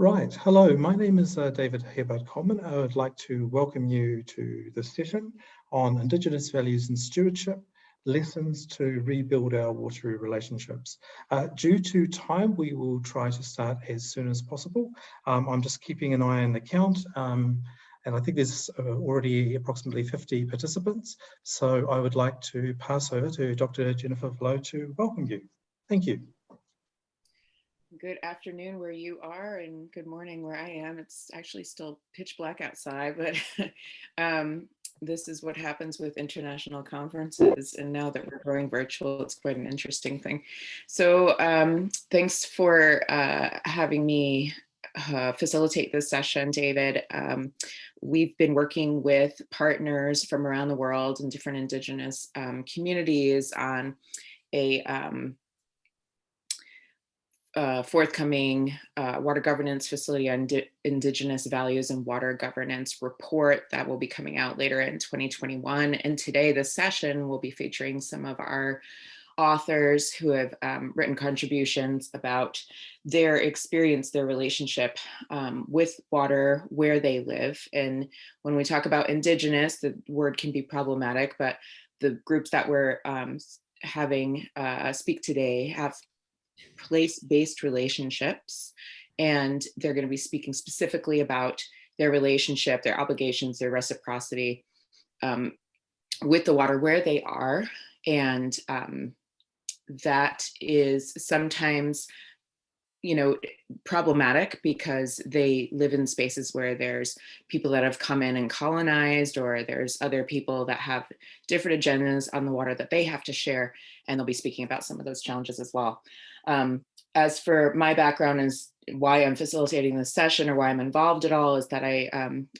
Right. Hello, my name is David Hebert-Coleman. I would like to welcome you to this session on Indigenous values and stewardship, lessons to rebuild our watery relationships. Due to time, we will try to start as soon as possible. I'm just keeping an eye on the count, and I think there's already approximately 50 participants. So I would like to pass over to Dr. Jennifer Vlo to welcome you. Thank you. Good afternoon where you are and good morning where I am. It's actually still pitch black outside, but this is what happens with international conferences. And now that we're going virtual, it's quite an interesting thing. So thanks for having me facilitate this session, David. We've been working with partners from around the world and different Indigenous communities on a forthcoming water governance facility on Indigenous values and water governance report that will be coming out later in 2021. And today, this session will be featuring some of our authors who have written contributions about their experience, their relationship with water, where they live. And when we talk about Indigenous, the word can be problematic, but the groups that we're having speak today have place-based relationships, and they're going to be speaking specifically about their relationship, their obligations, their reciprocity with the water where they are. And that is sometimes, problematic because they live in spaces where there's people that have come in and colonized, or there's other people that have different agendas on the water that they have to share, and they'll be speaking about some of those challenges as well. As for my background, is why I'm facilitating this session or why I'm involved at all, is that I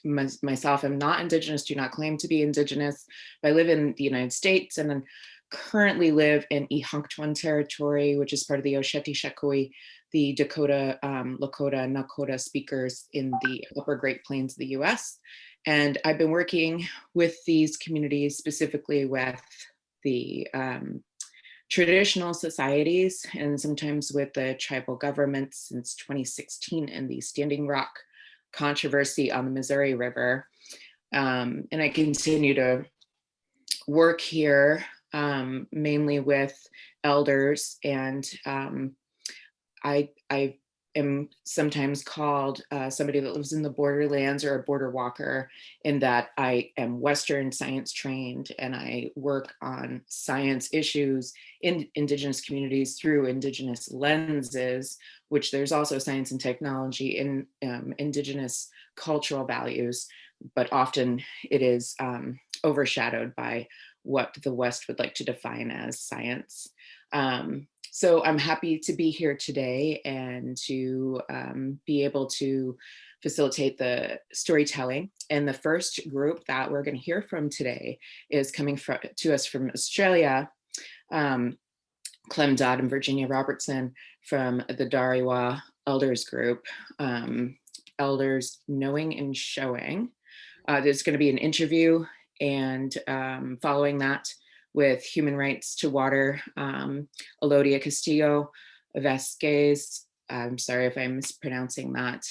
myself am not Indigenous, do not claim to be Indigenous, but I live in the United States and then currently live in Ihanktuan territory, which is part of the Osheti-Shekoi, the Dakota, Lakota, and Nakota speakers in the upper Great Plains of the US. And I've been working with these communities, specifically with the traditional societies and sometimes with the tribal governments since 2016 in the Standing Rock controversy on the Missouri River. And I continue to work here mainly with elders, and I am sometimes called somebody that lives in the borderlands or a border walker, in that I am Western science trained and I work on science issues in Indigenous communities through Indigenous lenses, which there's also science and technology in Indigenous cultural values, but often it is overshadowed by what the West would like to define as science. So I'm happy to be here today and to be able to facilitate the storytelling. And the first group that we're going to hear from today is coming to us from Australia, Clem Dodd and Virginia Robertson from the Dariwa Elders Group, Elders Knowing and Showing. There's going to be an interview, and following that, with Human Rights to Water, Elodia Castillo Vasquez, I'm sorry if I'm mispronouncing that,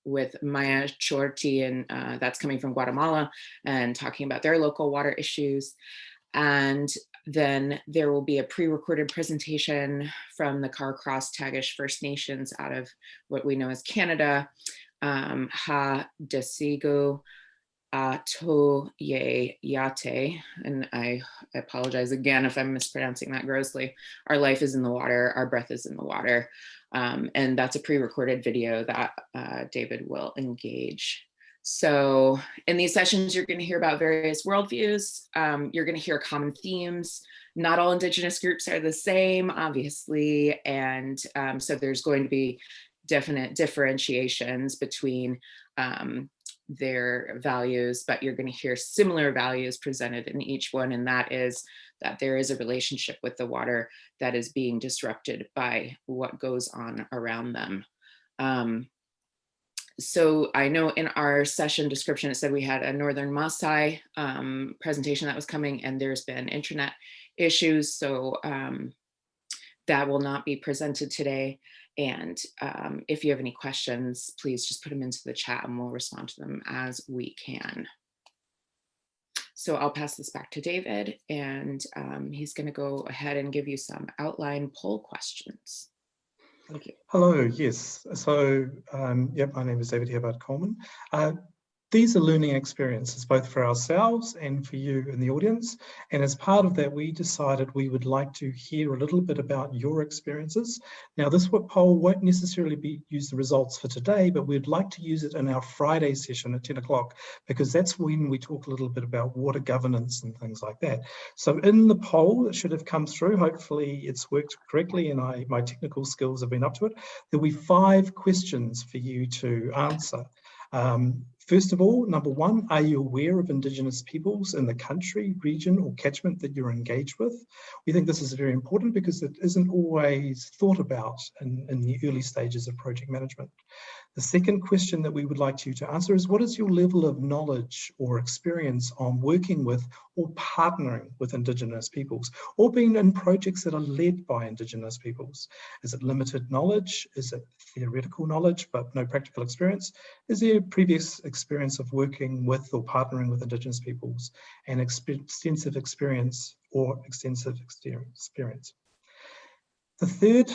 with Maya Chorti, and that's coming from Guatemala, and talking about their local water issues. And then there will be a pre-recorded presentation from the Carcross Tagish First Nations out of what we know as Canada, Ha Desigo To Ye Yate, and I apologize again if I'm mispronouncing that grossly. Our life is in the water, our breath is in the water. And that's a pre-recorded video that David will engage. So in these sessions, you're going to hear about various worldviews. You're going to hear common themes. Not all Indigenous groups are the same, obviously. And so there's going to be definite differentiations between their values, but you're going to hear similar values presented in each one, and that is that there is a relationship with the water that is being disrupted by what goes on around them. So I know in our session description it said we had a Northern Maasai presentation that was coming, and there's been internet issues, so that will not be presented today. And if you have any questions, please just put them into the chat and we'll respond to them as we can. So I'll pass this back to David, and he's going to go ahead and give you some outline poll questions. Thank you. Hello, yes. So, my name is David Hibbard-Coleman. These are learning experiences, both for ourselves and for you in the audience. And as part of that, we decided we would like to hear a little bit about your experiences. Now, this poll won't necessarily use the results for today, but we'd like to use it in our Friday session at 10 o'clock, because that's when we talk a little bit about water governance and things like that. So in the poll that should have come through, hopefully it's worked correctly and my technical skills have been up to it. There'll be 5 questions for you to answer. First of all, number 1, are you aware of Indigenous peoples in the country, region or catchment that you're engaged with? We think this is very important because it isn't always thought about in the early stages of project management. The second question that we would like you to answer is, what is your level of knowledge or experience on working with or partnering with Indigenous peoples, or being in projects that are led by Indigenous peoples? Is it limited knowledge? Is it theoretical knowledge but no practical experience? Is there previous experience of working with or partnering with Indigenous peoples and extensive experience or extensive experience? The third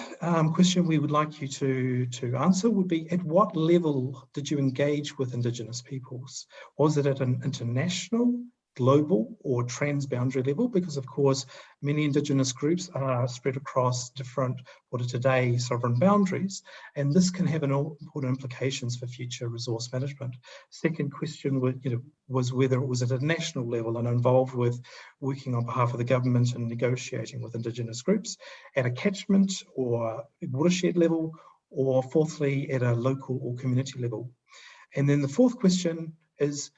question we would like you to answer would be, at what level did you engage with Indigenous peoples? Was it at an international, global or transboundary level? Because of course, many Indigenous groups are spread across different, what are today, sovereign boundaries, and this can have important implications for future resource management. Second question was whether it was at a national level and involved with working on behalf of the government and negotiating with Indigenous groups, at a catchment or watershed level, or fourthly, at a local or community level. And then the fourth question is,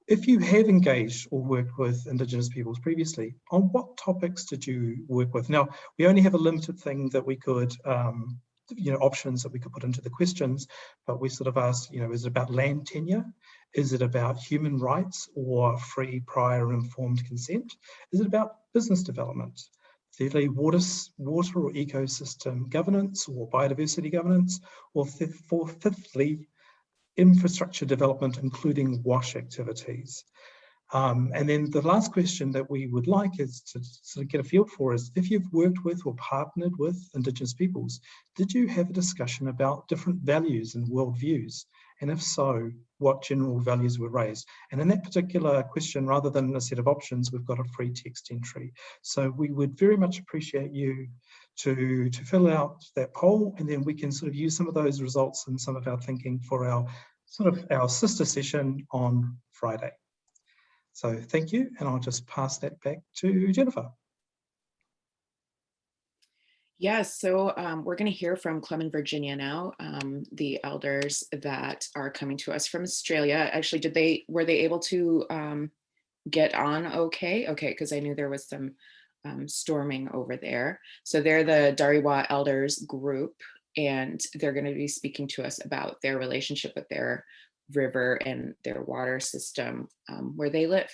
if you have engaged or worked with Indigenous peoples previously, on what topics did you work with? Now, we only have a limited thing that we could, options that we could put into the questions, but we sort of asked, is it about land tenure? Is it about human rights or free, prior, informed consent? Is it about business development? Thirdly, water or ecosystem governance or biodiversity governance? Or fifthly, infrastructure development, including WASH activities. And then the last question that we would like is to sort of get a feel for is, if you've worked with or partnered with Indigenous peoples, did you have a discussion about different values and worldviews? And if so, what general values were raised? And in that particular question, rather than a set of options, we've got a free text entry. So we would very much appreciate you to fill out that poll, and then we can sort of use some of those results and some of our thinking for our sister session on Friday. So thank you, and I'll just pass that back to Jennifer. Yes, so we're going to hear from Clem and Virginia now, the elders that are coming to us from Australia. Actually, were they able to get on okay? Okay, because I knew there was some storming over there. So they're the Dariwa Elders group, and they're going to be speaking to us about their relationship with their river and their water system where they live.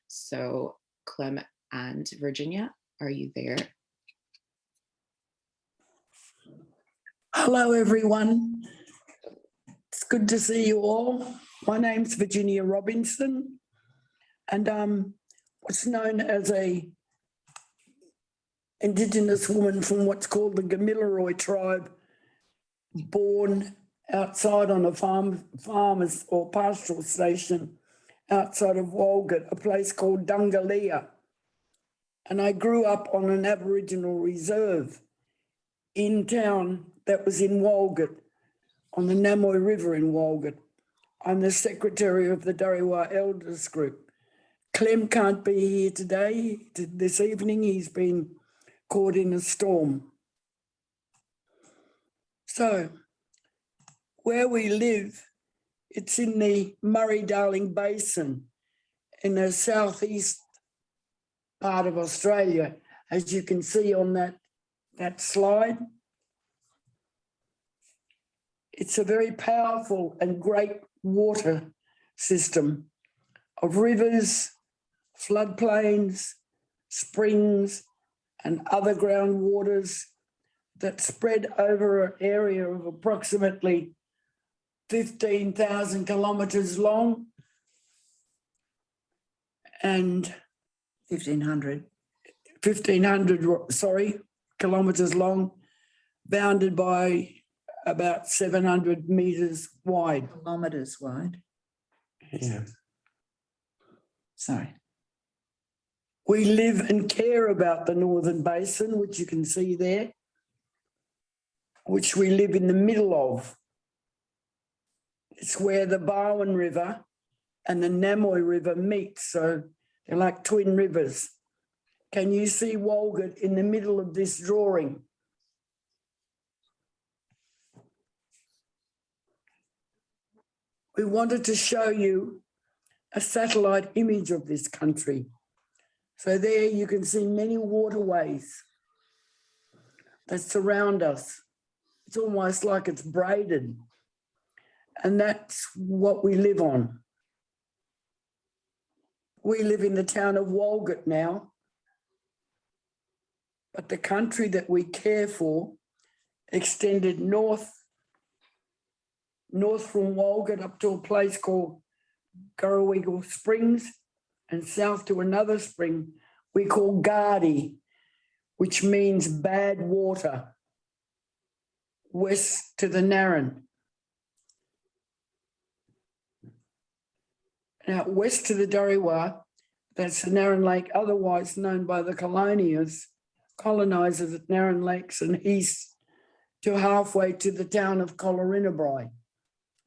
So Clem and Virginia, are you there? Hello, everyone. It's good to see you all. My name's Virginia Robinson, and what's known as a Indigenous woman from what's called the Gamilaroi tribe, born outside on a farmer's or pastoral station outside of Walgett, a place called Dungalia. And I grew up on an Aboriginal reserve in town that was in Walgett, on the Namoy River in Walgett. I'm the secretary of the Dariwa Elders Group. Clem can't be here today, this evening. He's been caught in a storm. So, where we live, it's in the Murray-Darling Basin in the southeast part of Australia, as you can see on that slide. It's a very powerful and great water system of rivers, floodplains, springs, and other groundwaters that spread over an area of approximately 15,000 kilometres long and 1,500. 1,500, kilometres long, bounded by about 700 metres wide. Kilometres wide. Yeah. Sorry. We live and care about the Northern Basin, which you can see there, which we live in the middle of. It's where the Barwon River and the Namoy River meet, so they're like twin rivers. Can you see Walgett in the middle of this drawing? We wanted to show you a satellite image of this country. So there you can see many waterways that surround us. It's almost like it's braided. And that's what we live on. We live in the town of Walgett now, but the country that we care for extended north from Walgett up to a place called Gurrawiggle Springs and south to another spring we call Gardy, which means bad water, west to the Narran. Now, west to the Dariwa, that's the Narran Lake, otherwise known by the colonizers at Narran Lakes, and east to halfway to the town of Collarinabri,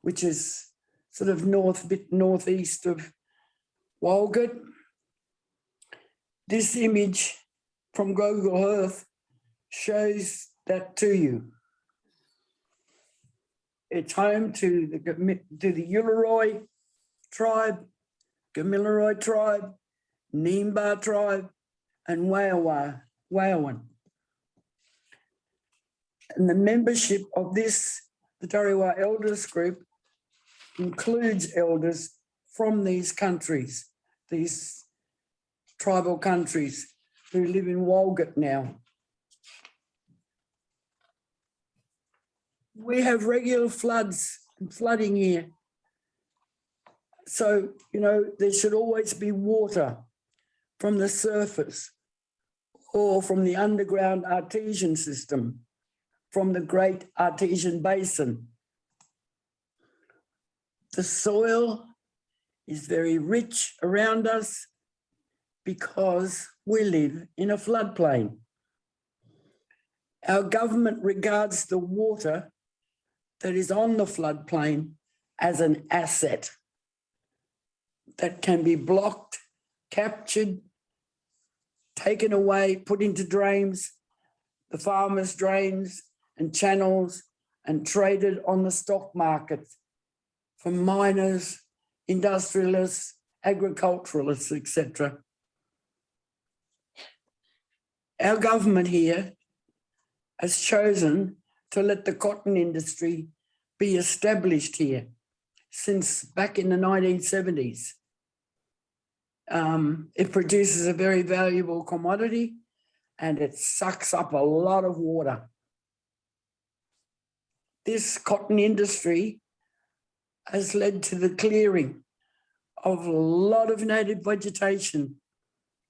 which is sort of northeast of Walgett. This image from Google Earth shows that to you. It's home to the Uluru tribe, Gamilaroi tribe, Nimba tribe, and Wayawan. And the membership of this, the Dariwa Elders Group, includes elders from these countries, these tribal countries who live in Walgett now. We have regular floods and flooding here. So, there should always be water from the surface or from the underground artesian system, from the Great Artesian Basin. The soil is very rich around us because we live in a floodplain. Our government regards the water that is on the floodplain as an asset that can be blocked, captured, taken away, put into drains, the farmers' drains and channels, and traded on the stock market for miners, industrialists, agriculturalists, etc. Our government here has chosen to let the cotton industry be established here since back in the 1970s. It produces a very valuable commodity and it sucks up a lot of water. This cotton industry has led to the clearing of a lot of native vegetation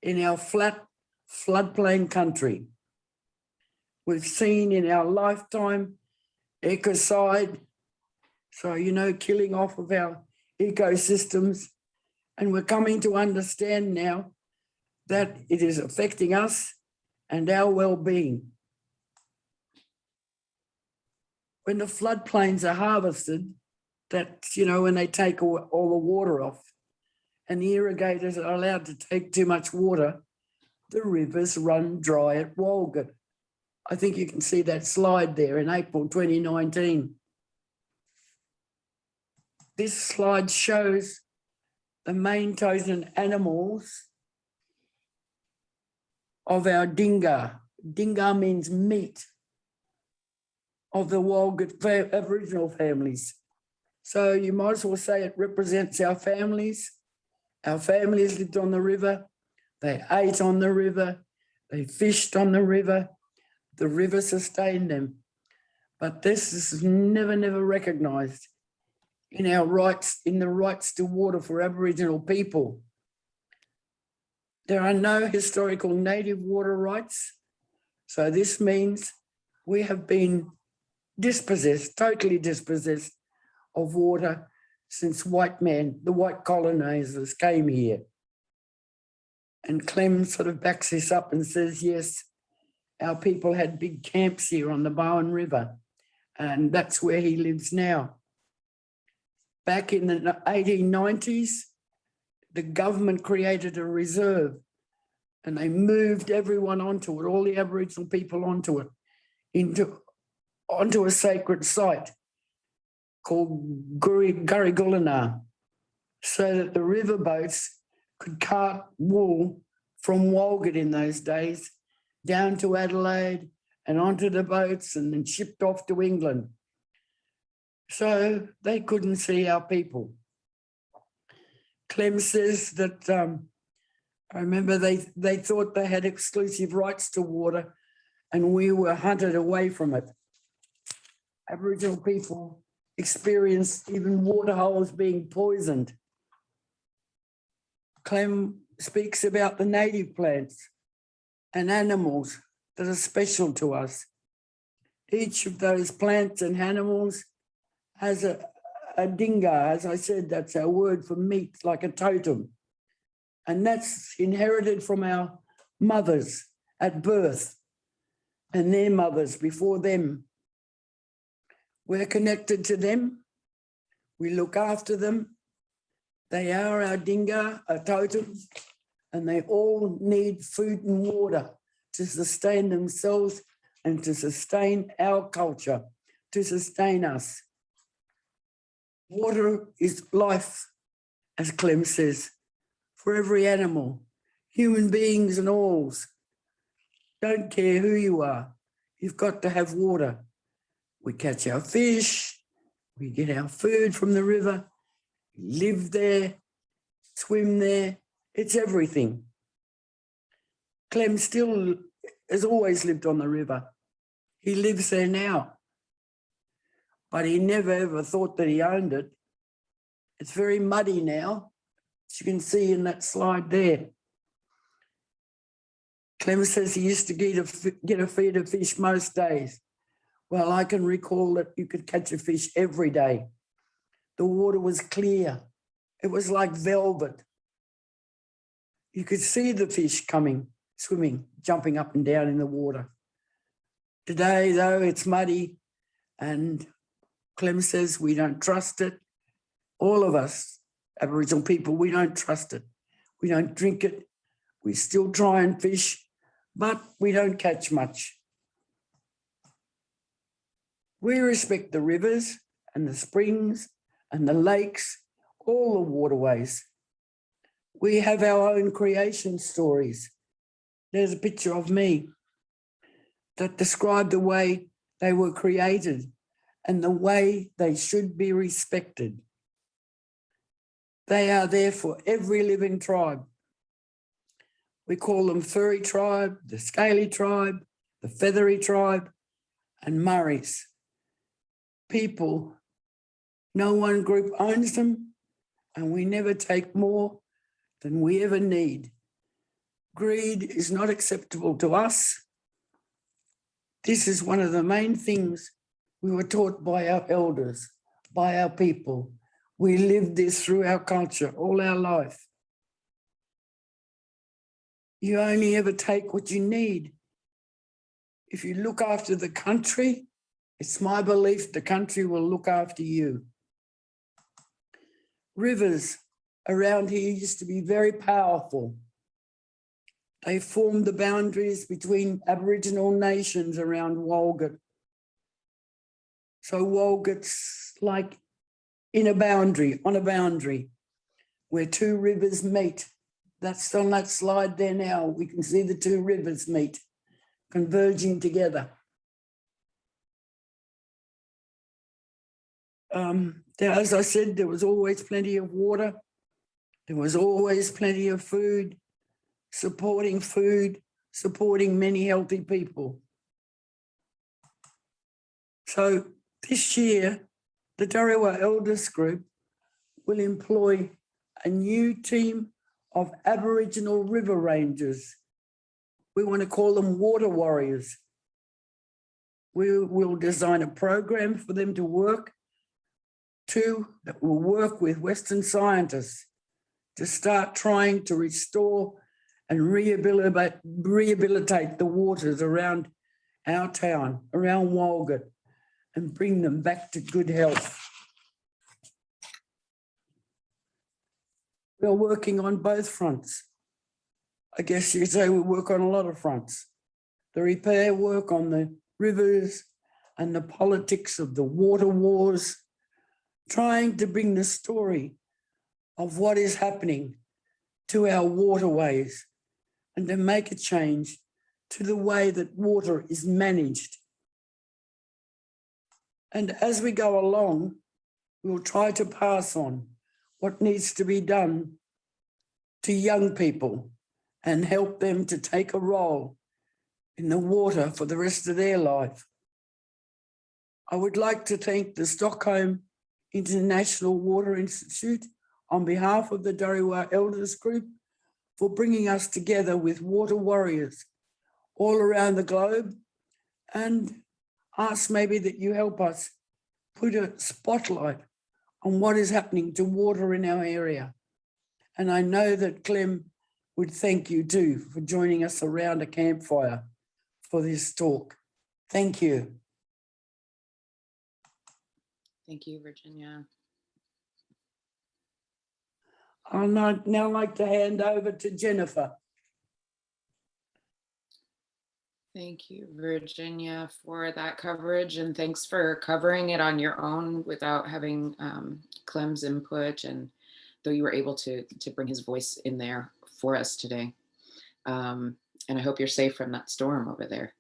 in our flat floodplain country. We've seen in our lifetime ecocide, so killing off of our ecosystems, and we're coming to understand now that it is affecting us and our well-being. When the floodplains are harvested, that's, when they take all the water off and the irrigators are allowed to take too much water, the rivers run dry at Walgett. I think you can see that slide there in April 2019. This slide shows the main totem animals of our dinga. Dinga means meat of the Walgett Aboriginal families. So you might as well say it represents our families. Our families lived on the river. They ate on the river. They fished on the river. The river sustained them. But this is never recognised in our rights, in the rights to water for Aboriginal people. There are no historical native water rights. So this means we have been dispossessed, totally dispossessed of water since the white colonisers came here. And Clem sort of backs this up and says, yes, our people had big camps here on the Bowen River, and that's where he lives now. Back in the 1890s, the government created a reserve and they moved everyone onto it, all the Aboriginal people onto it, onto a sacred site called Gurrigullina, so that the river boats could cart wool from Walgett in those days down to Adelaide and onto the boats and then shipped off to England. So they couldn't see our people. Clem says that, I remember they thought they had exclusive rights to water and we were hunted away from it. Aboriginal people experienced even water holes being poisoned. Clem speaks about the native plants and animals that are special to us. Each of those plants and animals has a dinga, as I said, that's our word for meat, like a totem. And that's inherited from our mothers at birth and their mothers before them. We're connected to them. We look after them. They are our dinga, our totems, and they all need food and water to sustain themselves and to sustain our culture, to sustain us. Water is life, as Clem says, for every animal, human beings and alls. Don't care who you are, you've got to have water. We catch our fish, we get our food from the river, live there, swim there, it's everything. Clem still has always lived on the river. He lives there now, but he never ever thought that he owned it. It's very muddy now, as you can see in that slide there. Clem says he used to get a feed of fish most days. Well, I can recall that you could catch a fish every day. The water was clear. It was like velvet. You could see the fish coming, swimming, jumping up and down in the water. Today, though, it's muddy, and Clem says we don't trust it. All of us, Aboriginal people, we don't trust it. We don't drink it. We still try and fish, but we don't catch much. We respect the rivers and the springs and the lakes, all the waterways. We have our own creation stories. There's a picture of me that describe the way they were created and the way they should be respected. They are there for every living tribe. We call them furry tribe, the scaly tribe, the feathery tribe, and Murrays. People, no one group owns them, and we never take more than we ever need. Greed is not acceptable to us. This is one of the main things we were taught by our elders, by our people. We lived this through our culture all our life. You only ever take what you need. If you look after the country, it's my belief the country will look after you. Rivers around here used to be very powerful. They formed the boundaries between Aboriginal nations around Walgett. So Walgett's like on a boundary, where two rivers meet. That's on that slide there now. We can see the two rivers meet, converging together. As I said, there was always plenty of water. There was always plenty of food, supporting many healthy people. So this year, the Dariwa Elders Group will employ a new team of Aboriginal river rangers. We want to call them water warriors. We will design a program for them to work that will work with Western scientists to start trying to restore and rehabilitate the waters around our town, around Walgett, and bring them back to good health. We're working on both fronts. I guess you could say we work on a lot of fronts. The repair work on the rivers and the politics of the water wars, trying to bring the story of what is happening to our waterways and to make a change to the way that water is managed. And as we go along, we'll try to pass on what needs to be done to young people and help them to take a role in the water for the rest of their life. I would like to thank the Stockholm International Water Institute on behalf of the Dariwa Elders Group for bringing us together with water warriors all around the globe, and ask maybe that you help us put a spotlight on what is happening to water in our area. And I know that Clem would thank you too for joining us around a campfire for this talk. Thank you. Thank you, Virginia. I'd now like to hand over to Jennifer. Thank you, Virginia, for that coverage, and thanks for covering it on your own without having Clem's input, and though you were able to bring his voice in there for us today. And I hope you're safe from that storm over there.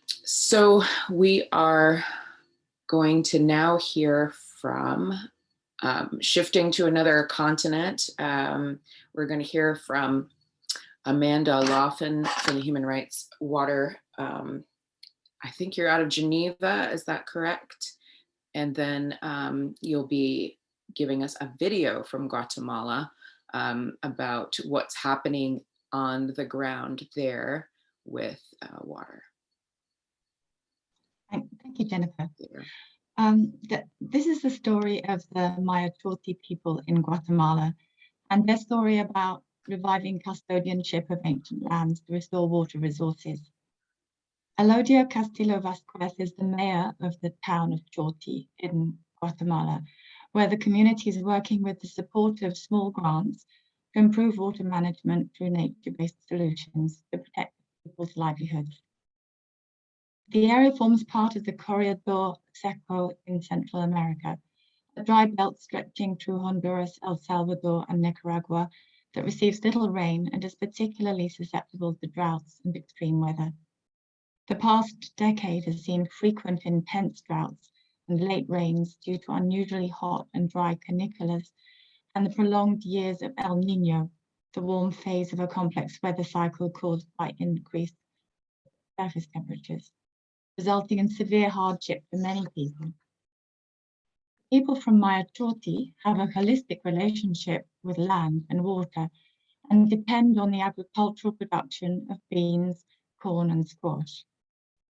So we are going to now hear from, shifting to another continent, we're going to hear from Amanda Laughlin from the Human Rights Water. I think you're out of Geneva, is that correct? And then you'll be giving us a video from Guatemala about what's happening on the ground there with water. Thank you, Jennifer. This is the story of the Maya Chorti people in Guatemala and their story about reviving custodianship of ancient lands to restore water resources. Elodio Castillo Vasquez is the mayor of the town of Chorti in Guatemala, where the community is working with the support of small grants to improve water management through nature-based solutions to protect people's livelihoods. The area forms part of the Corredor Seco in Central America, a dry belt stretching through Honduras, El Salvador, and Nicaragua that receives little rain and is particularly susceptible to droughts and extreme weather. The past decade has seen frequent intense droughts and late rains due to unusually hot and dry caniculas and the prolonged years of El Niño, the warm phase of a complex weather cycle caused by increased surface temperatures, resulting in severe hardship for many people. People from Maya Chorti have a holistic relationship with land and water and depend on the agricultural production of beans, corn, and squash.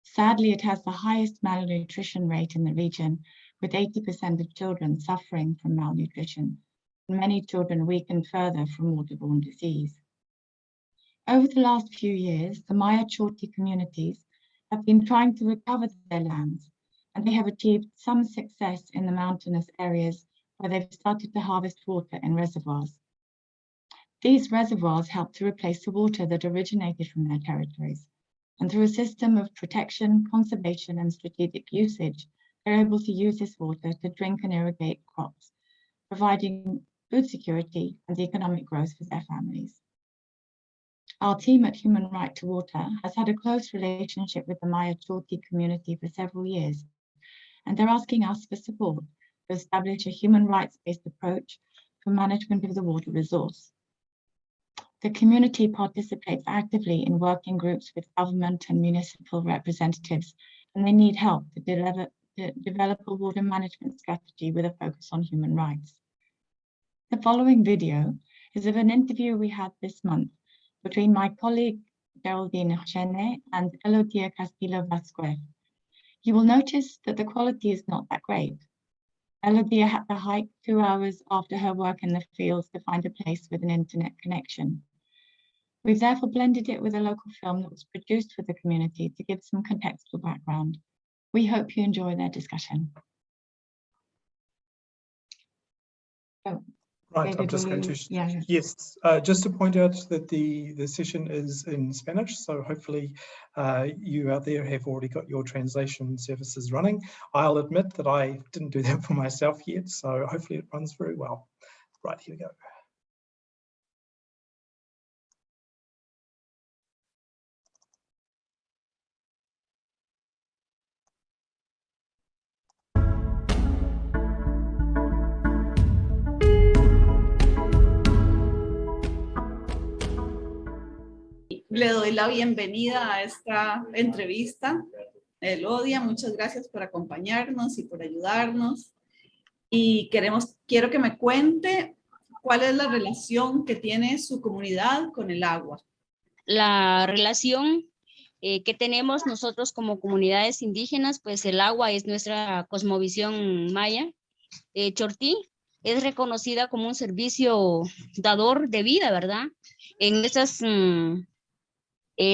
Sadly, it has the highest malnutrition rate in the region, with 80% of children suffering from malnutrition, and many children weakened further from waterborne disease. Over the last few years, the Maya Chorti communities have been trying to recover their lands, and they have achieved some success in the mountainous areas where they've started to harvest water in reservoirs. These reservoirs help to replace the water that originated from their territories, and through a system of protection, conservation, and strategic usage, they're able to use this water to drink and irrigate crops, providing food security and economic growth for their families. Our team at Human Right to Water has had a close relationship with the Maya Chorti community for several years, and they're asking us for support to establish a human rights-based approach for management of the water resource. The community participates actively in working groups with government and municipal representatives and they need help to develop a water management strategy with a focus on human rights. The following video is of an interview we had this month between my colleague Geraldine Chene and Elodia Castillo Vasquez. You will notice that the quality is not that great. Elodia had to hike 2 hours after her work in the fields to find a place with an internet connection. We've therefore blended it with a local film that was produced for the community to give some contextual background. We hope you enjoy their discussion. Oh, Right, David, I'm just going to, yes, just to point out that the session is in Spanish, so hopefully you out there have already got your translation services running. I'll admit that I didn't do that for myself yet, so hopefully it runs very well. Right, here we go. Le doy la bienvenida a esta entrevista. Elodia, muchas gracias por acompañarnos y por ayudarnos. Y quiero que me cuente cuál es la relación que tiene su comunidad con el agua. La relación que tenemos nosotros como comunidades indígenas, pues el agua es nuestra cosmovisión maya. Chortí es reconocida como un servicio dador de vida, ¿verdad? En estas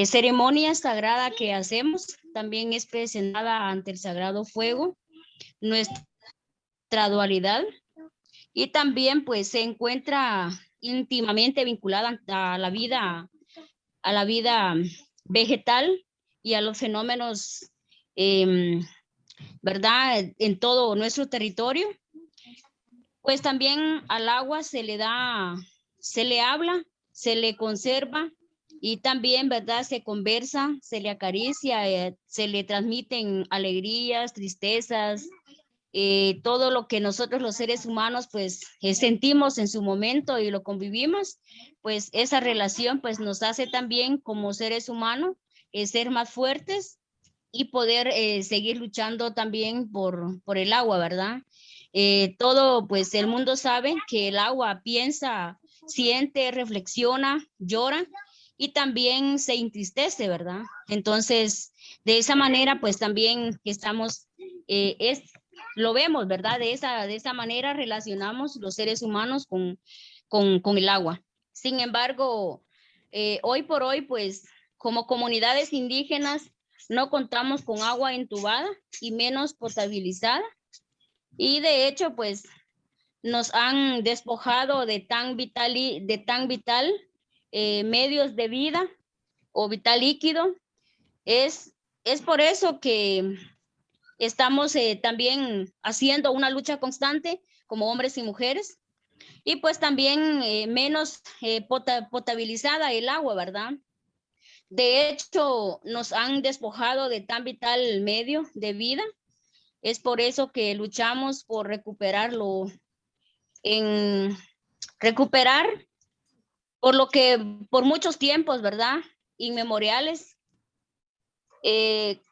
ceremonia sagrada que hacemos, también es presentada ante el sagrado fuego, nuestra dualidad, y también pues se encuentra íntimamente vinculada a la vida vegetal y a los fenómenos, ¿verdad? En todo nuestro territorio. Pues también al agua se le habla, se le conserva, y también, ¿verdad? Se conversa, se le acaricia, se le transmiten alegrías, tristezas, todo lo que nosotros los seres humanos pues sentimos en su momento y lo convivimos, pues esa relación pues nos hace también como seres humanos ser más fuertes y poder seguir luchando también por el agua, ¿verdad? Todo pues el mundo sabe que el agua piensa, siente, reflexiona, llora, y también se entristece, ¿verdad? Entonces, de esa manera, pues también estamos, lo vemos, ¿verdad? De esa manera relacionamos los seres humanos con el agua. Sin embargo, hoy por hoy, pues, como comunidades indígenas, no contamos con agua entubada y menos potabilizada. Y de hecho, pues, nos han despojado de tan vital medios de vida o vital líquido. Es por eso que estamos también haciendo una lucha constante como hombres y mujeres, y pues también menos potabilizada el agua, ¿verdad? De hecho, nos han despojado de tan vital medio de vida. Es por eso que luchamos por recuperarlo, recuperar por muchos tiempos, ¿verdad? Inmemoriales,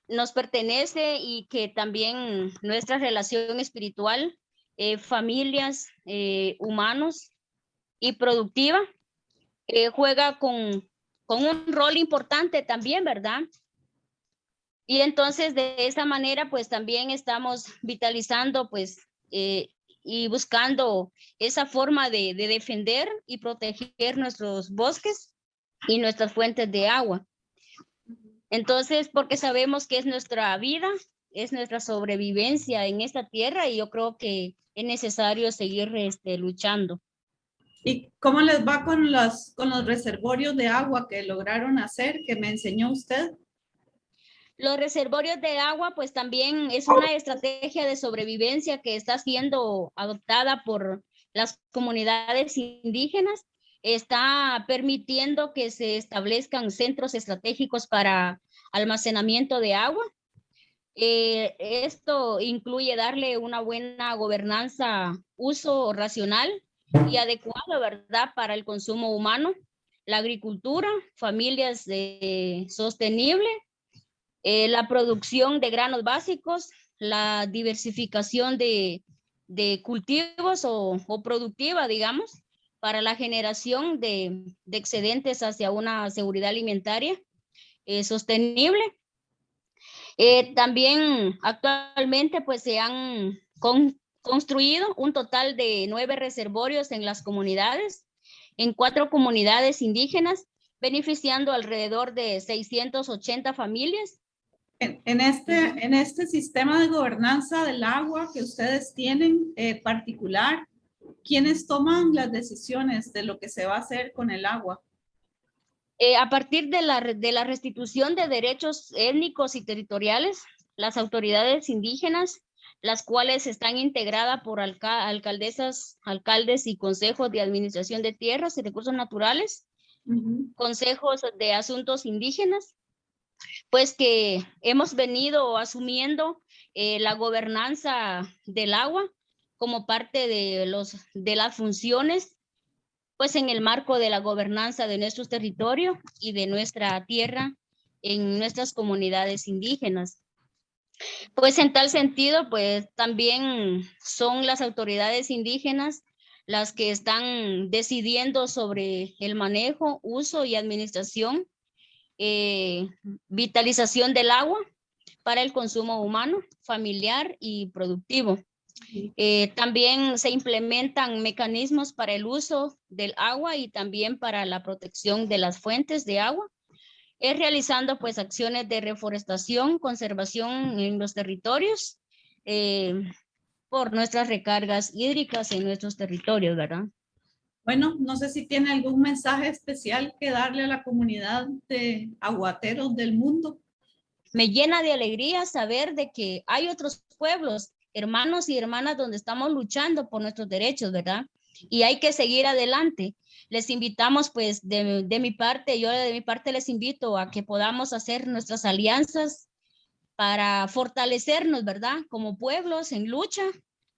nos pertenece, y que también nuestra relación espiritual, familias, humanos y productiva, juega con un rol importante también, ¿verdad? Y entonces de esa manera pues también estamos vitalizando pues y buscando esa forma de defender y proteger nuestros bosques y nuestras fuentes de agua. Entonces, porque sabemos que es nuestra vida, es nuestra sobrevivencia en esta tierra, y yo creo que es necesario seguir luchando. ¿Y cómo les va con los reservorios de agua que lograron hacer, que me enseñó usted? Los reservorios de agua, pues también es una estrategia de sobrevivencia que está siendo adoptada por las comunidades indígenas. Está permitiendo que se establezcan centros estratégicos para almacenamiento de agua. Esto incluye darle una buena gobernanza, uso racional y adecuado, ¿verdad?, para el consumo humano, la agricultura, familias sostenible, la producción de granos básicos, la diversificación de cultivos o productiva, digamos, para la generación de excedentes hacia una seguridad alimentaria sostenible. También actualmente pues se han construido un total de 9 reservorios en las comunidades, en 4 comunidades indígenas, beneficiando alrededor de 680 familias. En este sistema de gobernanza del agua que ustedes tienen particular, ¿quiénes toman las decisiones de lo que se va a hacer con el agua? A partir de la restitución de derechos étnicos y territoriales, las autoridades indígenas, las cuales están integradas por alcaldesas, alcaldes y consejos de administración de tierras y recursos naturales, consejos de asuntos indígenas, pues que hemos venido asumiendo la gobernanza del agua como parte de las funciones, pues en el marco de la gobernanza de nuestros territorios y de nuestra tierra en nuestras comunidades indígenas. Pues en tal sentido, pues también son las autoridades indígenas las que están decidiendo sobre el manejo, uso y administración, vitalización del agua para el consumo humano, familiar y productivo. También se implementan mecanismos para el uso del agua y también para la protección de las fuentes de agua, realizando pues acciones de reforestación, conservación en los territorios, por nuestras recargas hídricas en nuestros territorios, ¿verdad? Bueno, no sé si tiene algún mensaje especial que darle a la comunidad de aguateros del mundo. Me llena de alegría saber de que hay otros pueblos, hermanos y hermanas, donde estamos luchando por nuestros derechos, ¿verdad? Y hay que seguir adelante. Les invitamos, pues, de mi parte, yo de mi parte les invito a que podamos hacer nuestras alianzas para fortalecernos, ¿verdad? Como pueblos en lucha,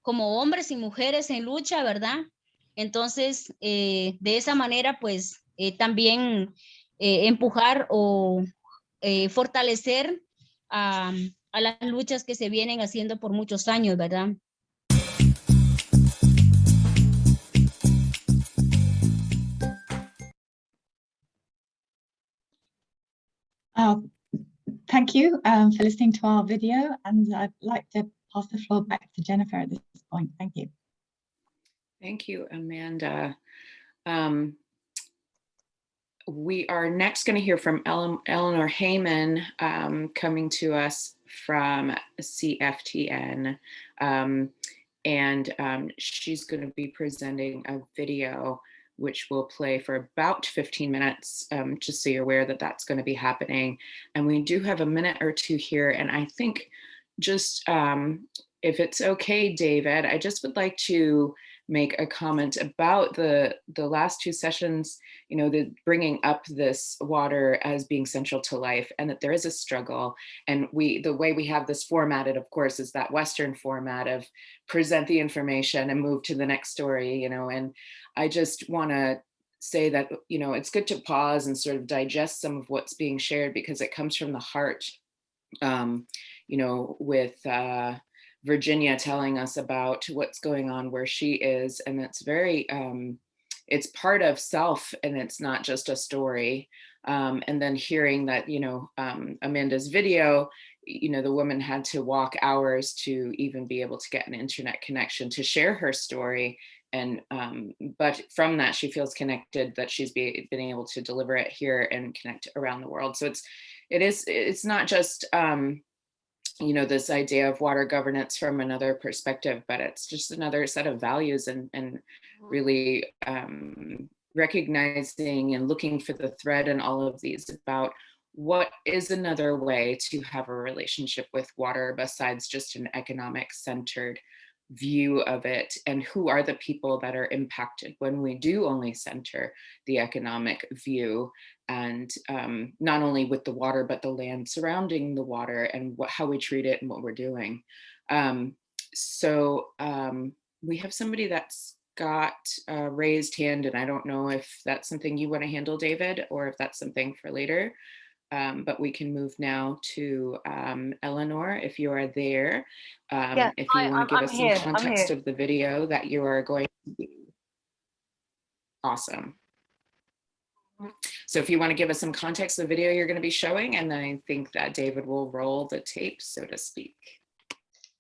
como hombres y mujeres en lucha, ¿verdad? Entonces, de esa manera, pues, también empujar o fortalecer a las luchas que se vienen haciendo por muchos años, ¿verdad? Thank you for listening to our video, and I'd like to pass the floor back to Jennifer at this point. Thank you. Thank you, Amanda. We are next going to hear from Eleanor Heyman, coming to us from CFTN. And she's going to be presenting a video which will play for about 15 minutes, just so you're aware that that's going to be happening. And we do have a minute or two here. And I think just, if it's okay, David, I just would like to make a comment about the last 2 sessions, you know, the bringing up this water as being central to life, and that there is a struggle. And the way we have this formatted, of course, is that Western format of present the information and move to the next story, you know. And I just want to say that, you know, it's good to pause and sort of digest some of what's being shared, because it comes from the heart, you know, with Virginia telling us about what's going on where she is. And it's very, it's part of self, and it's not just a story. And then hearing that, you know, Amanda's video, you know, the woman had to walk hours to even be able to get an internet connection to share her story. And but from that, she feels connected, that she's been able to deliver it here and connect around the world. So it's not just you know, this idea of water governance from another perspective, but it's just another set of values, and really recognizing and looking for the thread in all of these about what is another way to have a relationship with water besides just an economic centered view of it, and who are the people that are impacted when we do only center the economic view, and not only with the water, but the land surrounding the water, and how we treat it and what we're doing. So we have somebody that's got a raised hand, and I don't know if that's something you want to handle, David, or if that's something for later. but we can move now to Eleanor, if you are there. Yeah, if you want to give us some here, context of the video that you are going to be. Awesome. So if you want to give us some context of the video you're going to be showing, and then I think that David will roll the tape, so to speak.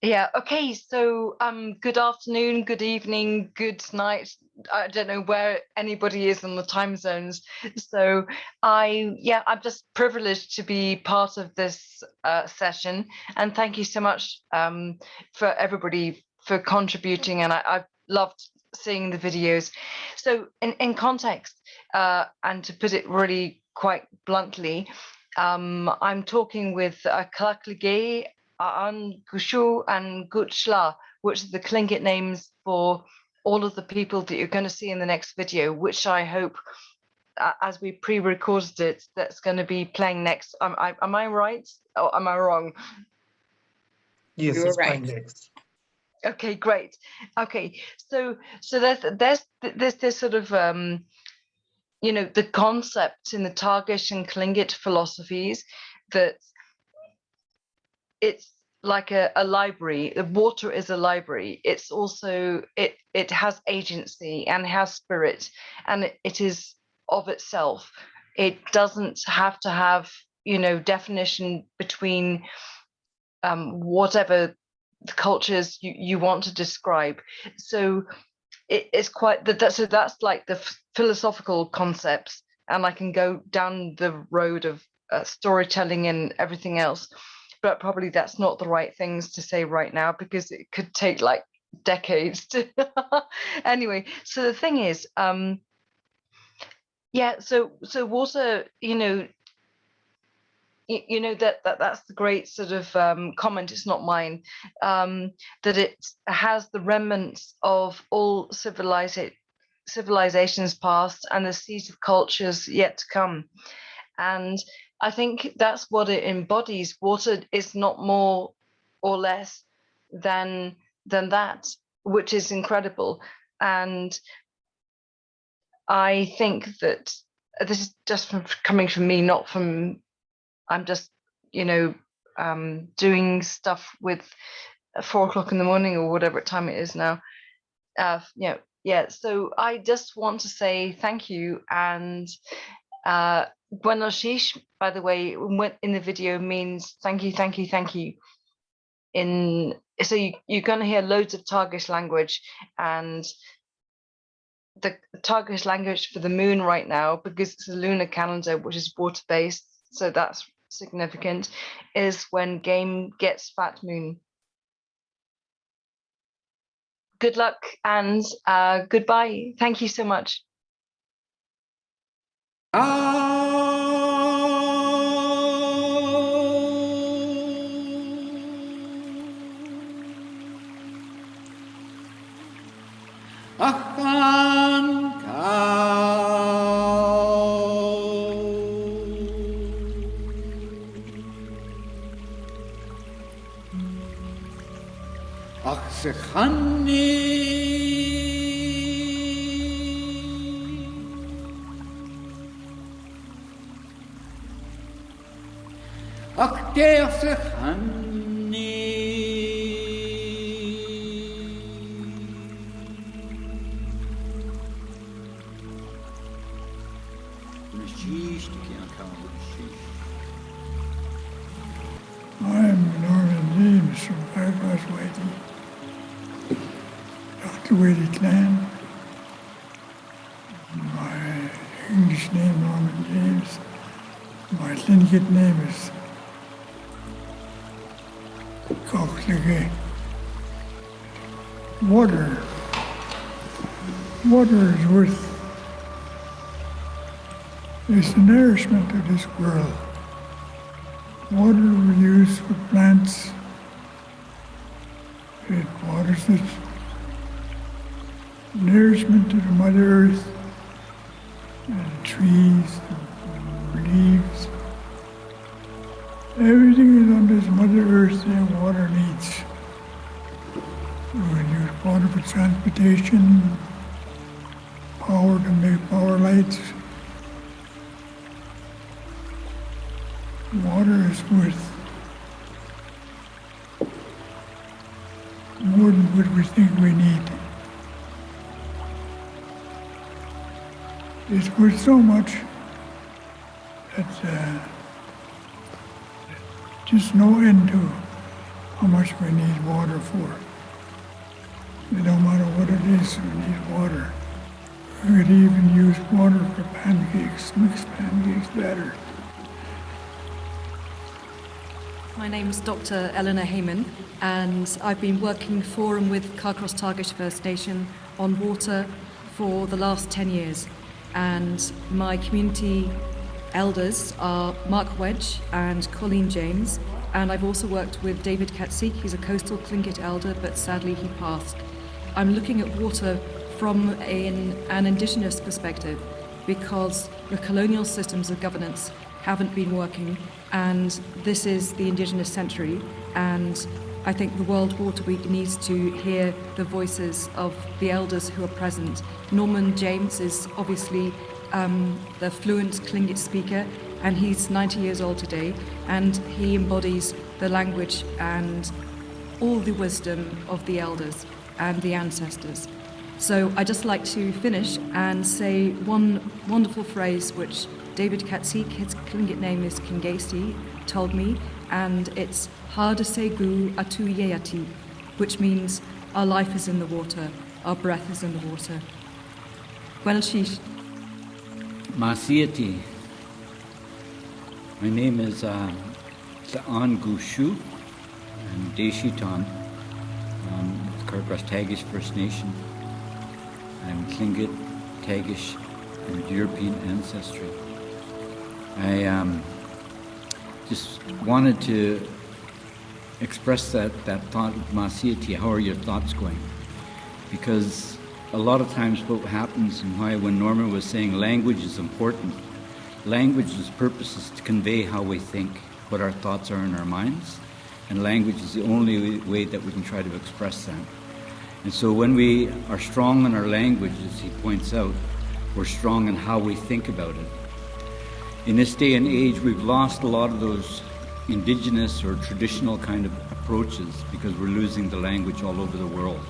Yeah, okay, so good afternoon, good evening, good night. I don't know where anybody is in the time zones. So I'm just privileged to be part of this session, and thank you so much for everybody for contributing, and I've loved seeing the videos. So in context, and to put it really quite bluntly, I'm talking with Kalaklige, An Gushu and Gutschla, which are the Tlingit names for all of the people that you're going to see in the next video, which I hope, as we pre-recorded it, that's going to be playing next. Am I right or am I wrong? Yes, You it's were right. playing next. Okay, great. Okay, so there's this sort of you know, the concept in the Tagish and Tlingit philosophies that it's like a library. The water is a library. It's also, it has agency and has spirit, and it is of itself. It doesn't have to have, you know, definition between whatever the cultures you want to describe. So it's quite so that's like the philosophical concepts, and I can go down the road of storytelling and everything else, but probably that's not the right things to say right now because it could take like decades to anyway. So the thing is, so water, you know, that's the great sort of comment, it's not mine, that it has the remnants of all civilizations past and the seeds of cultures yet to come. And I think that's what it embodies. Water is not more or less than that, which is incredible. And I think that this is just coming from me, not from, I'm just, you know, doing stuff with 4 o'clock in the morning or whatever time it is now. So I just want to say thank you. And Gwenashish, by the way, in the video means thank you, thank you, thank you. So you're going to hear loads of Tagish language, and the Tagish language for the moon right now, because it's a lunar calendar which is water-based, so that's significant, is when game gets fat moon. Good luck and goodbye. Thank you so much. I'm Norman James from Faircross Waity, Dr. Waity clan. My English name, Norman James. My Tlingit name is Kalaklige. Water is the nourishment of this world. Water we use for plants. It waters the nourishment to the Mother Earth and trees and leaves. Everything is on this Mother Earth that water needs. We use water for transportation, power to make power lights. water is worth more than what we think we need. It's worth so much that just no end to how much we need water for. No matter what it is, we need water. We could even use water for pancakes, mixed pancakes better. My name is Dr. Eleanor Heyman, and I've been working for and with Carcross Targish First Nation on water for the last 10 years. And my community elders are Mark Wedge and Colleen James, and I've also worked with David Katsik. He's a coastal Tlingit elder, but sadly he passed. I'm looking at water from an Indigenous perspective because the colonial systems of governance haven't been working, and this is the Indigenous century, and I think the World Water Week needs to hear the voices of the elders who are present. Norman James is obviously the fluent Tlingit speaker, and he's 90 years old today, and he embodies the language and all the wisdom of the elders and the ancestors. So I'd just like to finish and say one wonderful phrase which David Katsik, his Tlingit name is Kingasi, told me, and it's Hardasegu Atu Yeati, which means our life is in the water, our breath is in the water. Gwelshish. Masiati. My name is Taan Gushu. I'm Deshitan, Carcross Tagish First Nation. I'm Tlingit, Tagish, and European ancestry. I just wanted to express that thought of Masiati. How are your thoughts going? Because a lot of times what happens, and why when Norma was saying language is important, language's purpose is to convey how we think, what our thoughts are in our minds, and language is the only way that we can try to express that. And so when we are strong in our language, as he points out, we're strong in how we think about it. In this day and age, we've lost a lot of those indigenous or traditional kind of approaches because we're losing the language all over the world.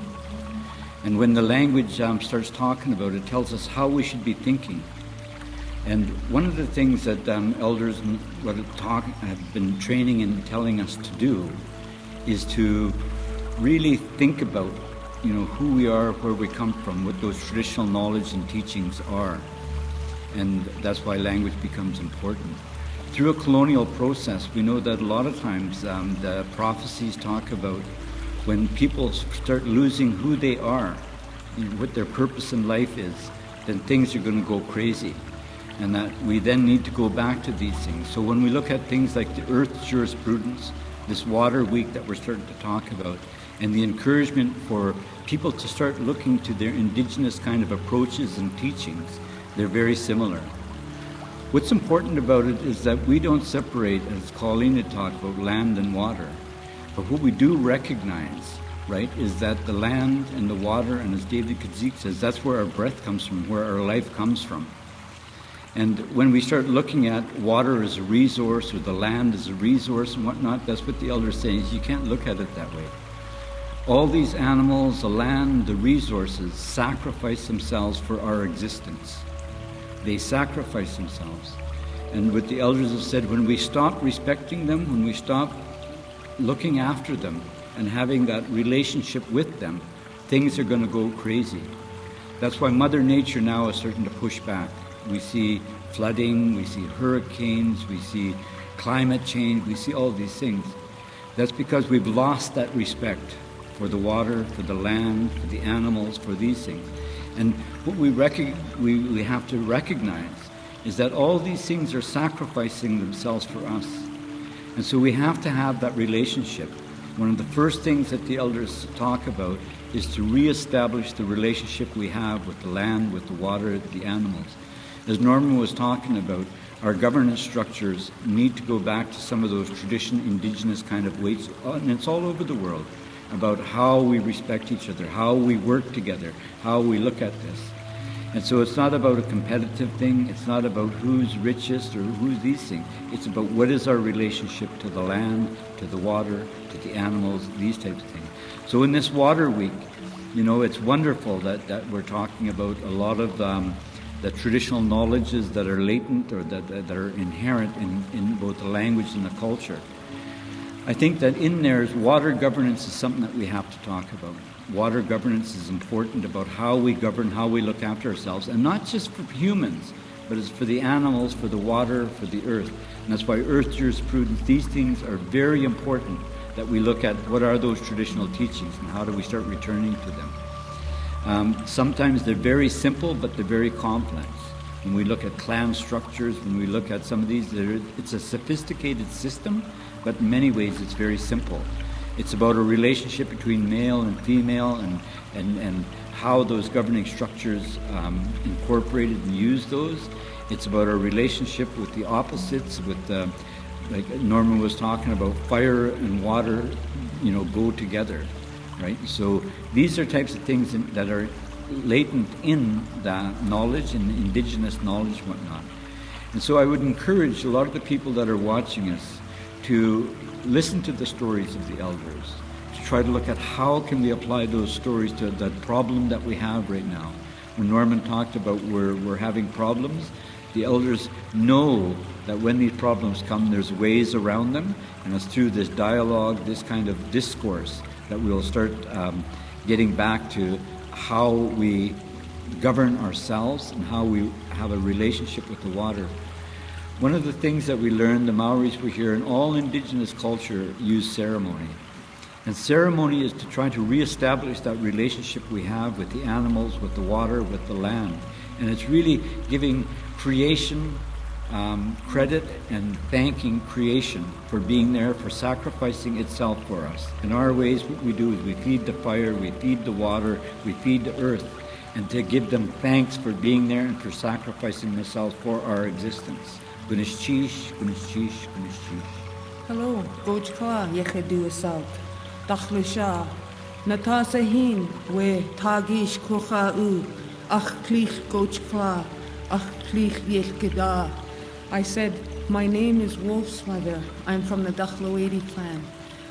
And when the language starts talking about it, tells us how we should be thinking. And one of the things that elders have been training and telling us to do is to really think about, who we are, where we come from, what those traditional knowledge and teachings are. And that's why language becomes important. Through a colonial process, we know that a lot of times the prophecies talk about when people start losing who they are, what their purpose in life is, then things are going to go crazy. And that we then need to go back to these things. So when we look at things like the Earth jurisprudence, this Water Week that we're starting to talk about, and the encouragement for people to start looking to their indigenous kind of approaches and teachings, they're very similar. What's important about it is that we don't separate, as Colleen had talked about, land and water. But what we do recognize, right, is that the land and the water, and as David Katsik says, that's where our breath comes from, where our life comes from. And when we start looking at water as a resource or the land as a resource and whatnot, that's what the elders say, is you can't look at it that way. All these animals, the land, the resources, sacrifice themselves for our existence. They sacrifice themselves. And what the elders have said, when we stop respecting them, when we stop looking after them and having that relationship with them, things are going to go crazy. That's why Mother Nature now is starting to push back. We see flooding, we see hurricanes, we see climate change, we see all these things. That's because we've lost that respect for the water, for the land, for the animals, for these things. And what we have to recognize is that all these things are sacrificing themselves for us. And so we have to have that relationship. One of the first things that the elders talk about is to reestablish the relationship we have with the land, with the water, the animals. As Norman was talking about, our governance structures need to go back to some of those traditional indigenous kind of ways, and it's all over the world, about how we respect each other, how we work together, how we look at this. And so it's not about a competitive thing, it's not about who's richest or who's these things. It's about what is our relationship to the land, to the water, to the animals, these types of things. So in this Water Week, you know, it's wonderful that we're talking about a lot of the traditional knowledges that are latent or that are inherent in both the language and the culture. I think that in there is water governance is something that we have to talk about. Water governance is important about how we govern, how we look after ourselves, and not just for humans, but it's for the animals, for the water, for the earth. And that's why earth jurisprudence, these things are very important, that we look at what are those traditional teachings and how do we start returning to them. Sometimes they're very simple, but they're very complex. When we look at clan structures, when we look at some of these, it's a sophisticated system, but in many ways it's very simple. It's about a relationship between male and female and how those governing structures incorporated and use those. It's about our relationship with the opposites, with like Norman was talking about, fire and water, you know, go together, right? So these are types of things that are latent in that knowledge, in Indigenous knowledge, whatnot. And so I would encourage a lot of the people that are watching us to listen to the stories of the elders, to try to look at how can we apply those stories to that problem that we have right now. When Norman talked about we're having problems, the elders know that when these problems come, there's ways around them, and it's through this dialogue, this kind of discourse, that we'll start getting back to how we govern ourselves and how we have a relationship with the water. One of the things that we learned, the Maoris were here, and all Indigenous culture use ceremony. And ceremony is to try to reestablish that relationship we have with the animals, with the water, with the land. And it's really giving creation credit and thanking creation for being there, for sacrificing itself for us. In our ways, what we do is we feed the fire, we feed the water, we feed the earth, and to give them thanks for being there and for sacrificing themselves for our existence. Gunishish, gunishish, gunishish. Hello, Coach Kla, Yechedu Asalt, Dachlisha, Natasahin, we Tagish Kochau, Ach Klich Coach Kla, Ach Klich Yechkeda. I said, my name is Wolf's Mother. I'm from the Dachloedi clan.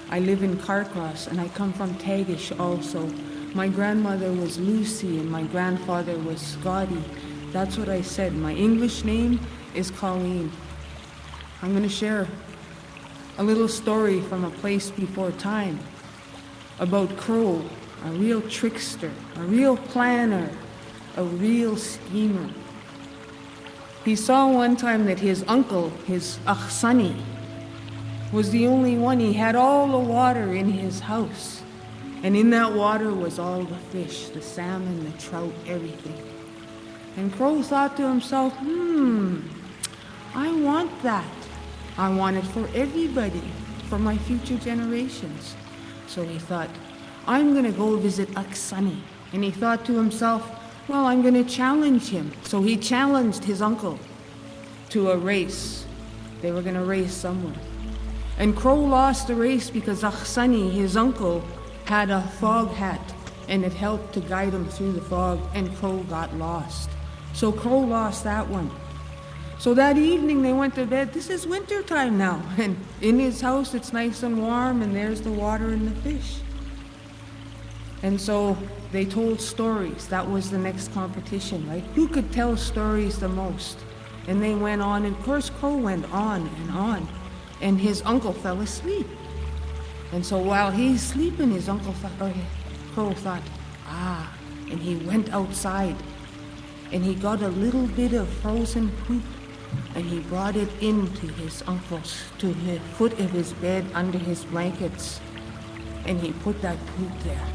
I live in Carcross and I come from Tagish also. My grandmother was Lucy and my grandfather was Scotty. That's what I said. My English name is Colleen. I'm going to share a little story from a place before time about Crow, a real trickster, a real planner, a real schemer. He saw one time that his uncle, his Achsani, was the only one. He had all the water in his house. And in that water was all the fish, the salmon, the trout, everything. And Crow thought to himself, I want that. I want it for everybody, for my future generations. So he thought, I'm going to go visit Aksani. And he thought to himself, well, I'm going to challenge him. So he challenged his uncle to a race. They were going to race somewhere. And Crow lost the race because Aksani, his uncle, had a fog hat, and it helped to guide him through the fog, and Crow got lost. So Crow lost that one. So that evening they went to bed. This is winter time now, and in his house it's nice and warm, and there's the water and the fish. And so they told stories. That was the next competition, right? Who could tell stories the most? And they went on, and of course Crow went on, and his uncle fell asleep. And so while he's sleeping, his uncle thought, Crow thought, and he went outside, and he got a little bit of frozen poop, and he brought it into his uncle's, to the foot of his bed under his blankets, and he put that poop there.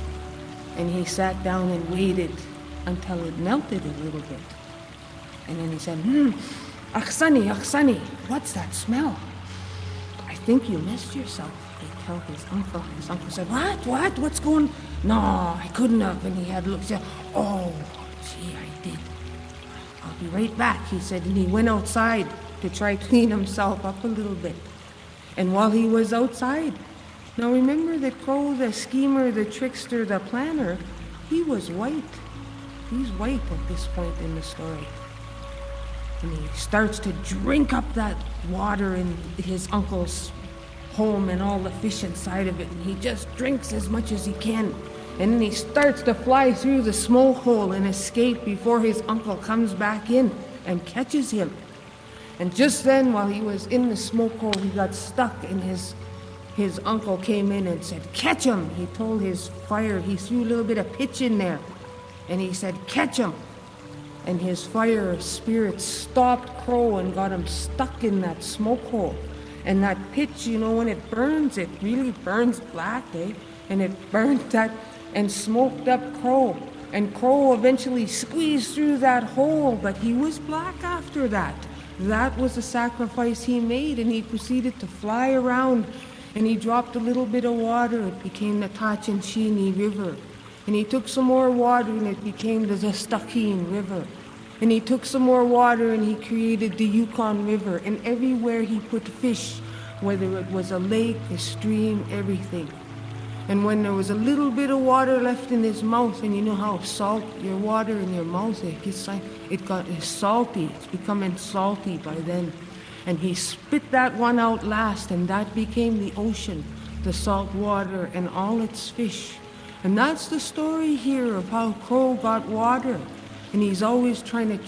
And he sat down and waited until it melted a little bit. And then he said, Aksani, what's that smell? I think you missed yourself. He told his uncle. His uncle said, what's going on? No, I couldn't have. And he had looked, said, oh, gee, I did. I'll be right back, he said. And he went outside to try to clean himself up a little bit. And while he was outside, now remember that Crow, the schemer, the trickster, the planner, he was white. He's white at this point in the story. And he starts to drink up that water in his uncle's home and all the fish inside of it. And he just drinks as much as he can. And then he starts to fly through the smoke hole and escape before his uncle comes back in and catches him. And just then, while he was in the smoke hole, he got stuck, and his uncle came in and said, "Catch him." He told his fire, he threw a little bit of pitch in there, and he said, "Catch him." And his fire spirit stopped Crow and got him stuck in that smoke hole. And that pitch, you know, when it burns, it really burns black, eh? And it burned that and smoked up Crow. And Crow eventually squeezed through that hole, but he was black after that. That was the sacrifice he made, and he proceeded to fly around, and he dropped a little bit of water. It became the Tachanchini River. And he took some more water, and it became the Zestakin River. And he took some more water, and he created the Yukon River. And everywhere he put fish, whether it was a lake, a stream, everything. And when there was a little bit of water left in his mouth, and you know how salt, your water in your mouth, it got salty. It's becoming salty by then. And he spit that one out last, and that became the ocean, the salt water and all its fish. And that's the story here of how Crow got water. And he's always trying to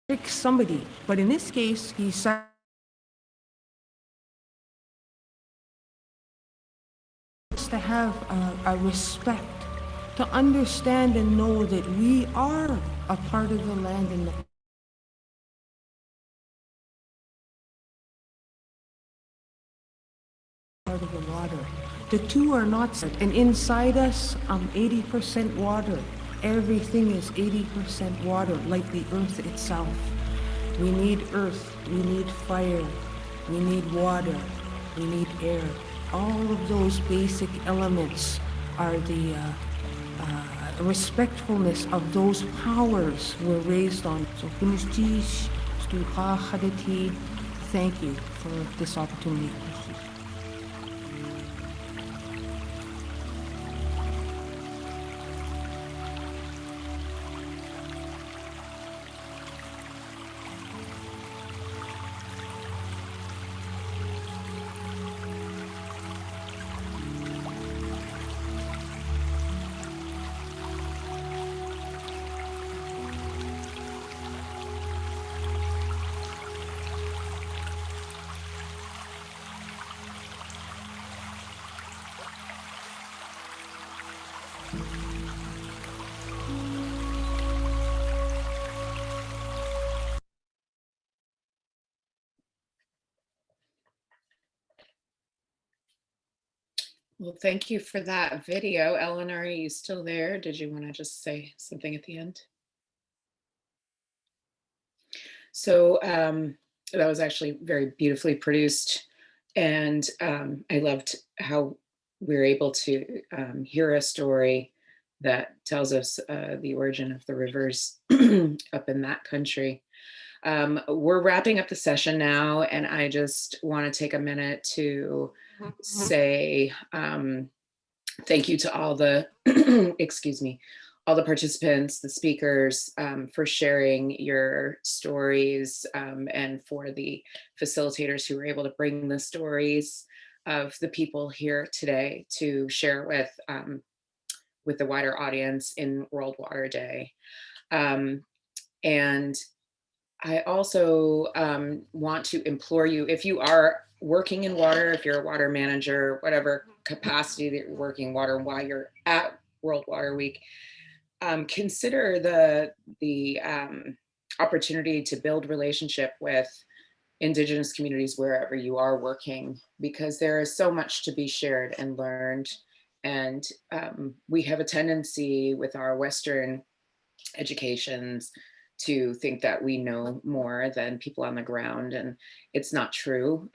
trick somebody. But in this case, he starts to have a respect, to understand and know that we are a part of the land and the part of the water. The two are not set. And inside us, 80% water. Everything is 80% water, like the earth itself. We need earth, we need fire, we need water, we need air. All of those basic elements are the respectfulness of those powers we're raised on. So, thank you for this opportunity. Well, thank you for that video. Eleanor, are you still there? Did you want to just say something at the end? So that was actually very beautifully produced. And I loved how we were able to hear a story that tells us the origin of the rivers up in that country. We're wrapping up the session now, and I just want to take a minute to say thank you to all the, excuse me, all the participants, the speakers, for sharing your stories, and for the facilitators who were able to bring the stories of the people here today to share with the wider audience in World Water Day. And I also want to implore you, if you are working in water, if you're a water manager, whatever capacity that you're working water while you're at World Water Week, consider the opportunity to build relationship with Indigenous communities wherever you are working, because there is so much to be shared and learned. And we have a tendency with our Western educations to think that we know more than people on the ground, and it's not true.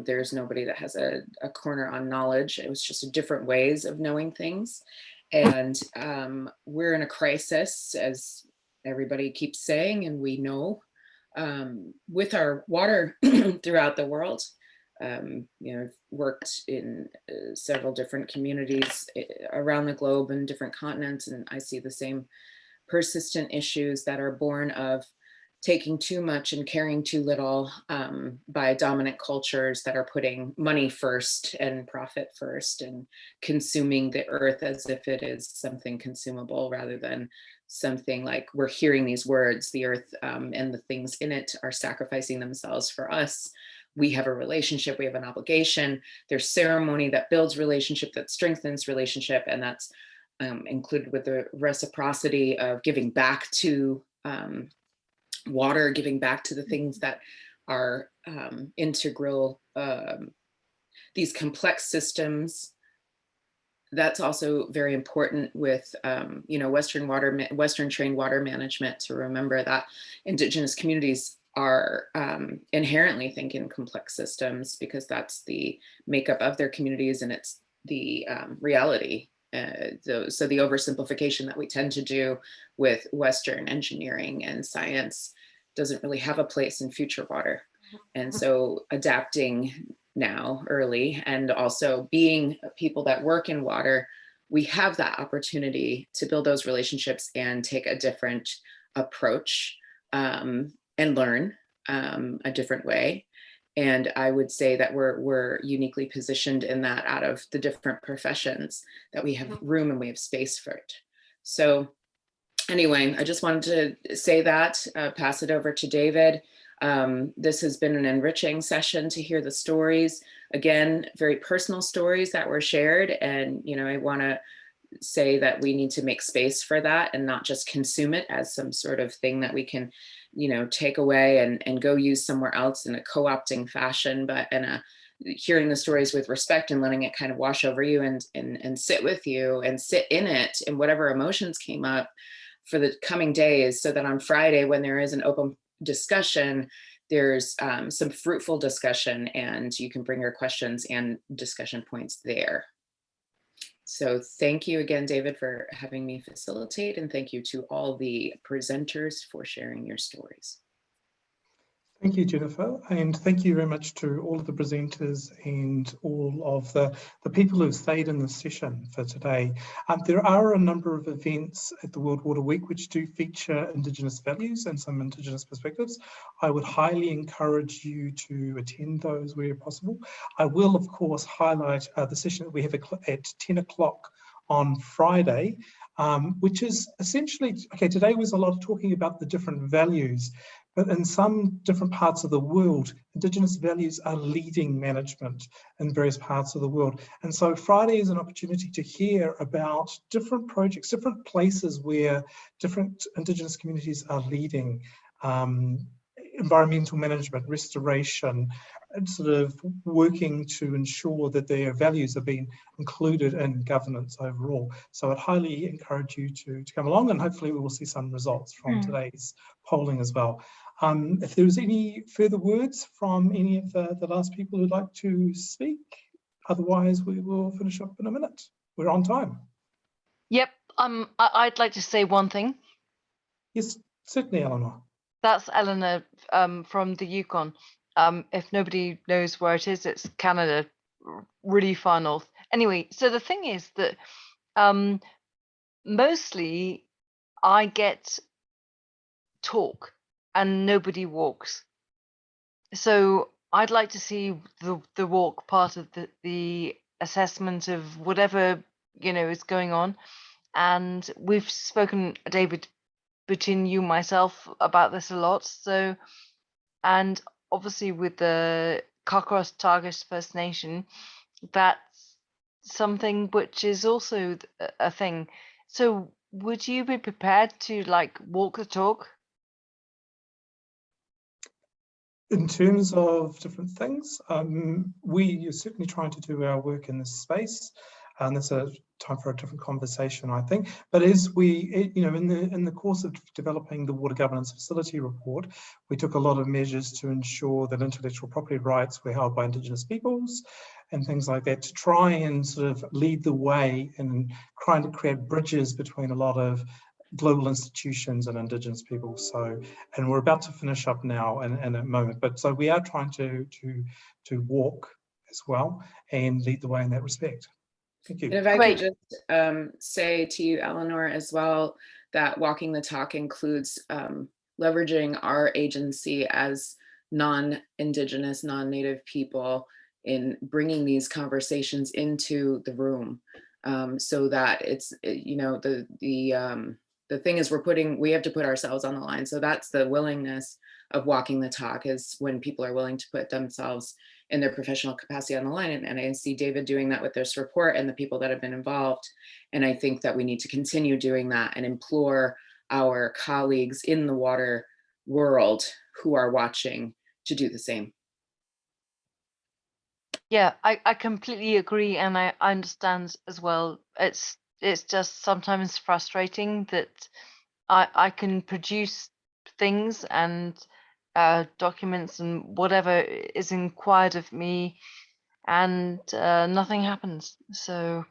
There's nobody that has a corner on knowledge. It was just different ways of knowing things. And we're in a crisis, as everybody keeps saying, and we know, with our water throughout the world. I've worked in several different communities around the globe and different continents, and I see the same persistent issues that are born of taking too much and caring too little by dominant cultures that are putting money first and profit first and consuming the earth as if it is something consumable rather than something like we're hearing these words, the earth and the things in it are sacrificing themselves for us. We have a relationship, we have an obligation. There's ceremony that builds relationship, that strengthens relationship, and that's included with the reciprocity of giving back to water, giving back to the things that are integral, these complex systems. That's also very important with, Western trained water management, to remember that Indigenous communities are inherently thinking complex systems because that's the makeup of their communities and it's the reality. So the oversimplification that we tend to do with Western engineering and science doesn't really have a place in future water. And so adapting now early and also being people that work in water, we have that opportunity to build those relationships and take a different approach and learn a different way. And I would say that we're uniquely positioned in that out of the different professions that we have room and we have space for it. So anyway, I just wanted to say that, pass it over to David. This has been an enriching session to hear the stories. Again, very personal stories that were shared. And, I want to say that we need to make space for that and not just consume it as some sort of thing that we can take away and go use somewhere else in a co-opting fashion, but hearing the stories with respect and letting it kind of wash over you and sit with you and sit in it and whatever emotions came up for the coming days, so that on Friday, when there is an open discussion, there's some fruitful discussion and you can bring your questions and discussion points there. So thank you again, David, for having me facilitate, and thank you to all the presenters for sharing your stories. Thank you, Jennifer, and thank you very much to all of the presenters and all of the people who have stayed in the session for today. There are a number of events at the World Water Week which do feature Indigenous values and some Indigenous perspectives. I would highly encourage you to attend those where possible. I will, of course, highlight the session that we have at 10 o'clock on Friday, which is essentially, okay, today was a lot of talking about the different values, but in some different parts of the world, Indigenous values are leading management in various parts of the world. And so Friday is an opportunity to hear about different projects, different places where different Indigenous communities are leading environmental management, restoration, and sort of working to ensure that their values are being included in governance overall. So I'd highly encourage you to come along, and hopefully we will see some results from today's polling as well. If there's any further words from any of the last people who'd like to speak, otherwise we will finish up in a minute. We're on time. Yep, I'd like to say one thing. Yes, certainly, Eleanor. That's Eleanor from the Yukon. If nobody knows where it is, it's Canada, really far north. Anyway, so the thing is that mostly I get talk and nobody walks. So I'd like to see the walk part of the assessment of whatever is going on. And we've spoken, David, between you and myself about this a lot. So, and obviously with the Carcross Targus First Nation, that's something which is also a thing. So would you be prepared to walk the talk? In terms of different things, we are certainly trying to do our work in this space, and there's a time for a different conversation, I think. But as we, in the course of developing the Water Governance Facility report, we took a lot of measures to ensure that intellectual property rights were held by Indigenous peoples and things like that, to try and sort of lead the way in trying to create bridges between a lot of global institutions and Indigenous people. So, and we're about to finish up now in a moment, but so we are trying to walk as well and lead the way in that respect. Thank you. And if I could just say to you, Eleanor, as well, that walking the talk includes leveraging our agency as non-Indigenous, non-Native people in bringing these conversations into the room, so that it's, you know, the thing is we have to put ourselves on the line. So that's the willingness of walking the talk, is when people are willing to put themselves in their professional capacity on the line. And I see David doing that with this report and the people that have been involved. And I think that we need to continue doing that and implore our colleagues in the water world who are watching to do the same. Yeah, I completely agree, and I understand as well. It's just sometimes frustrating that I can produce things and documents and whatever is inquired of me, and nothing happens. So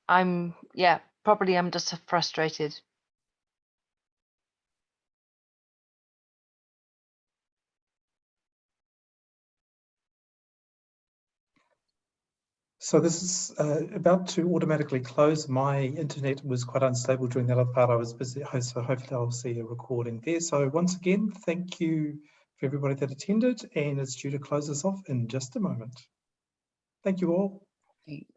I'm just frustrated. So this is about to automatically close. My internet was quite unstable during that other part. I was busy, so hopefully I'll see a recording there. So once again, thank you for everybody that attended, and it's due to close us off in just a moment. Thank you all. Thanks.